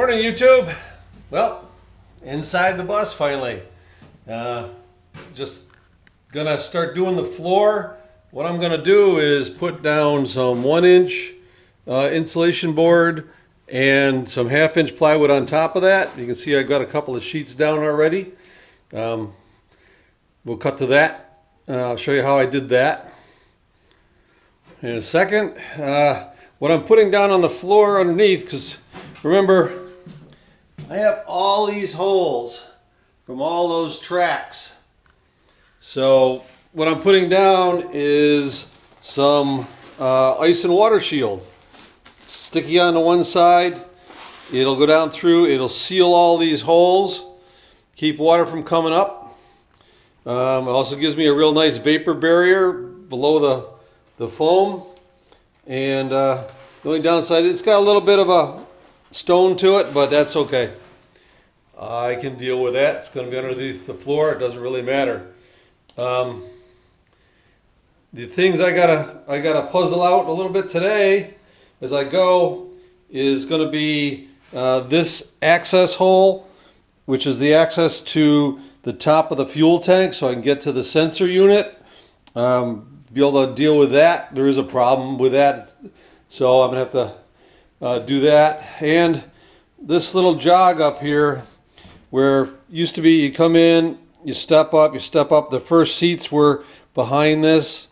Morning, YouTube. Well, inside the bus finally. Just gonna start doing the floor. What I'm gonna do is put down some 1-inch insulation board and some 1/2-inch plywood on top of that. You can see I've got a couple of sheets down already. We'll cut to that. I'll show you how I did that in a second. What I'm putting down on the floor underneath, because remember, I have all these holes from all those tracks. So what I'm putting down is some ice and water shield. Sticky on the one side, it'll go down through, it'll seal all these holes, keep water from coming up. It also gives me a real nice vapor barrier below the foam. And the only downside, it's got a little bit of a stone to it, but that's okay. I can deal with that. It's going to be underneath the floor. It doesn't really matter. The things I gotta puzzle out a little bit today as I go is going to be this access hole, which is the access to the top of the fuel tank, so I can get to the sensor unit. Be able to deal with that. There is a problem with that, so I'm gonna have to do that. And this little jog up here, where used to be you come in, you step up. The first seats were behind this.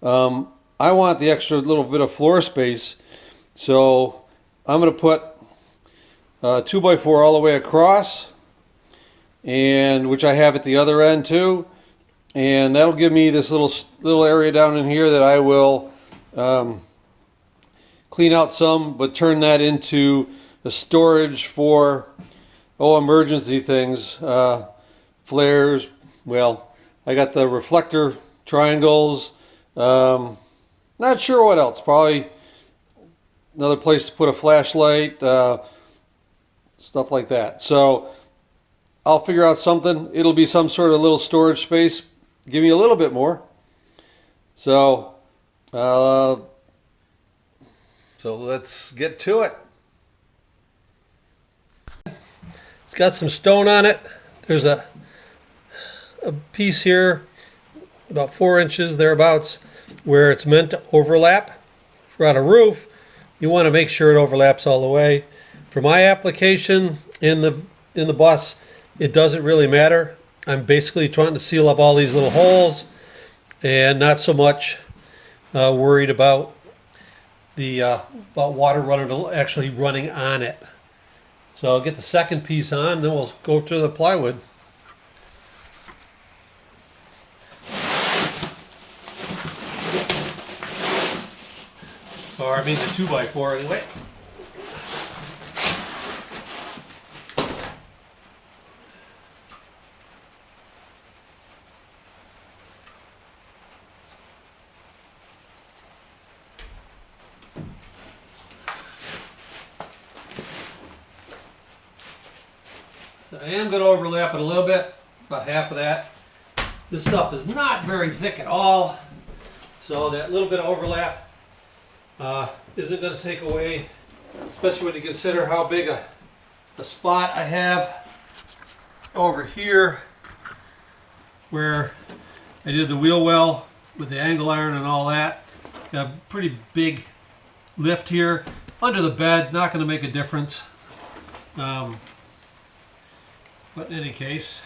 I want the extra little bit of floor space, so I'm gonna put 2x4 all the way across, and which I have at the other end too. And that'll give me this little area down in here that I will clean out some, but turn that into a storage for emergency things, flares. Well, I got the reflector triangles. Not sure what else. Probably another place to put a flashlight, stuff like that. So I'll figure out something. It'll be some sort of little storage space. Give me a little bit more. So let's get to it. It's got some stone on it. There's a piece here, about 4 inches thereabouts, where it's meant to overlap. For on a roof, you want to make sure it overlaps all the way. For my application in the bus, it doesn't really matter. I'm basically trying to seal up all these little holes and not so much worried about about water actually running on it. So I'll get the second piece on, then we'll go to the plywood. Or I mean the 2x4 anyway. So I am going to overlap it a little bit, about half of that. This stuff is not very thick at all, so that little bit of overlap isn't going to take away, especially when you consider how big a spot I have over here where I did the wheel well with the angle iron and all that. Got a pretty big lift here under the bed, not going to make a difference. But in any case,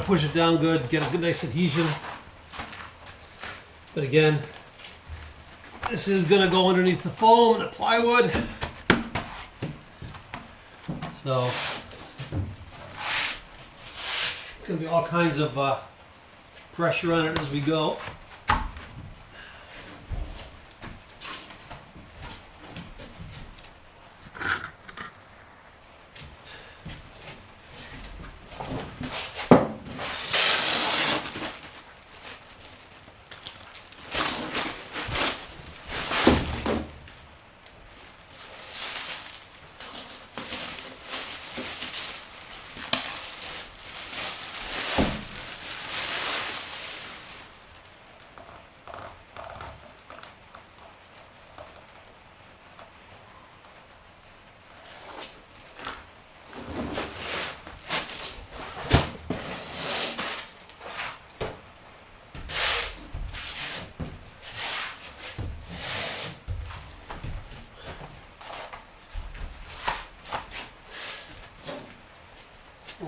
push it down good, get a good nice adhesion. But again, this is going to go underneath the foam and the plywood. So it's going to be all kinds of pressure on it as we go.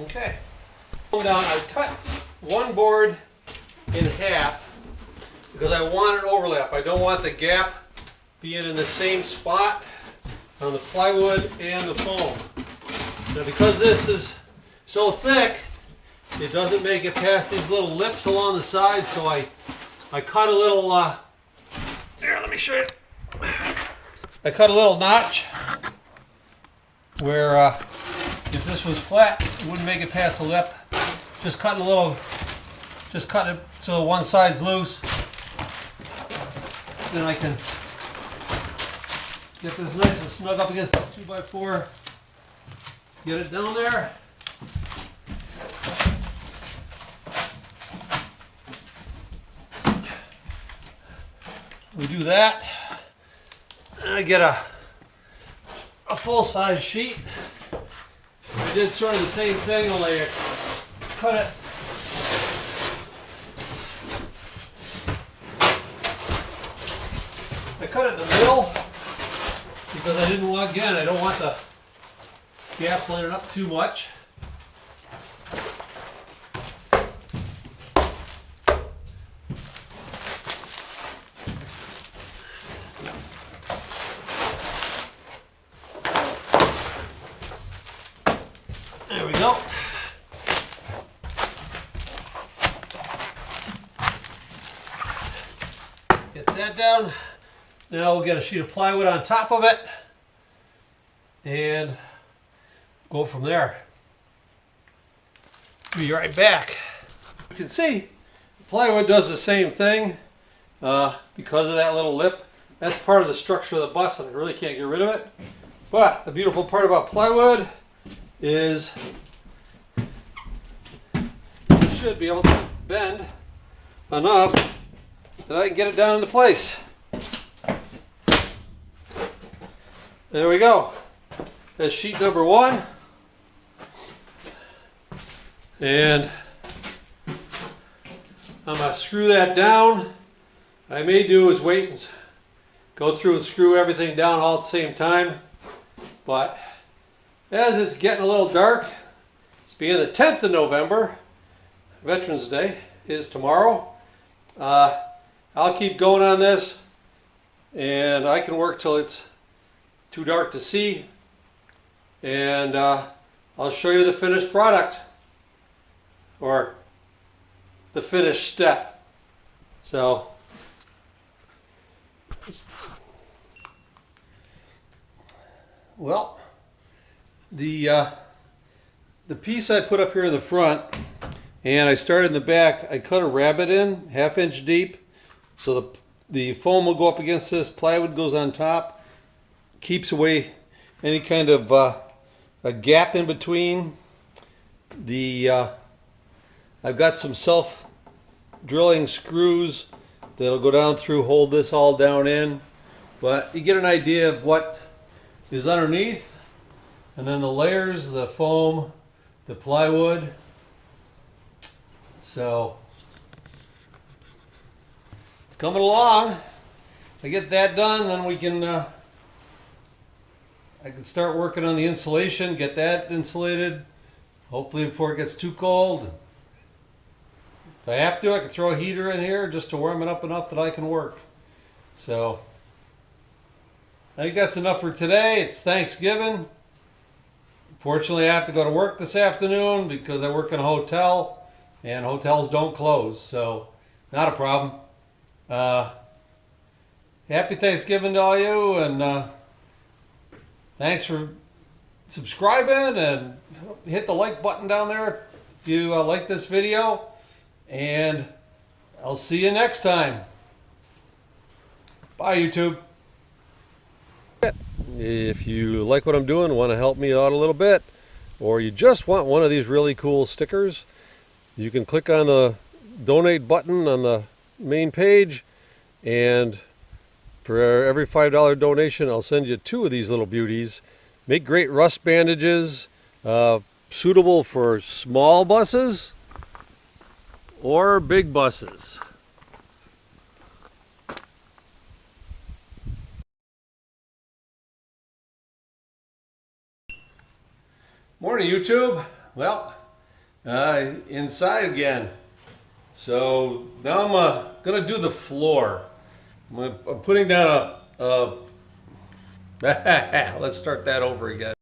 Okay. Down, I cut one board in half because I want an overlap. I don't want the gap being in the same spot on the plywood and the foam. Now because this is so thick, it doesn't make it past these little lips along the side, so I cut a little, here, let me show you. I cut a little notch where if this was flat, it wouldn't make it past the lip. Just cut it so one side's loose. Then I can get this nice and snug up against the 2x4. Get it down there. We do that. And I get a full-size sheet. I did sort of the same thing, only I cut it in the middle because I didn't want, again, I don't want the gaps lining up too much. There we go. Get that down. Now we'll get a sheet of plywood on top of it and go from there. Be right back. You can see the plywood does the same thing because of that little lip. That's part of the structure of the bus and I really can't get rid of it. But the beautiful part about plywood is it should be able to bend enough that I can get it down into place. There we go. That's sheet number one. And I'm going to screw that down. What I may do is wait and go through and screw everything down all at the same time. But as it's getting a little dark, it's being the 10th of November, Veterans Day is tomorrow. I'll keep going on this and I can work till it's too dark to see, and I'll show you the finished product or the finished step. So well, the piece I put up here in the front and I started in the back, I cut a rabbet in 1/2 inch deep so the foam will go up against this, plywood goes on top, keeps away any kind of a gap in between. I've got some self-drilling screws that'll go down through, hold this all down in, but you get an idea of what is underneath, and then the layers, the foam, the plywood. So it's coming along. If I get that done, then we can I can start working on the insulation, get that insulated, hopefully before it gets too cold. if I have to, I can throw a heater in here just to warm it up enough that I can work. So I think that's enough for today. It's Thanksgiving. Fortunately, I have to go to work this afternoon because I work in a hotel and hotels don't close, so not a problem. Happy Thanksgiving to all you, and thanks for subscribing, and hit the like button down there if you like this video, and I'll see you next time. Bye, YouTube. If you like what I'm doing, want to help me out a little bit, or you just want one of these really cool stickers, you can click on the donate button on the main page, and for every $5 donation, I'll send you 2 of these little beauties. Make great rust bandages, suitable for small buses or big buses. Morning, YouTube. Well, inside again. So now I'm gonna do the floor. I'm putting down a let's start that over again.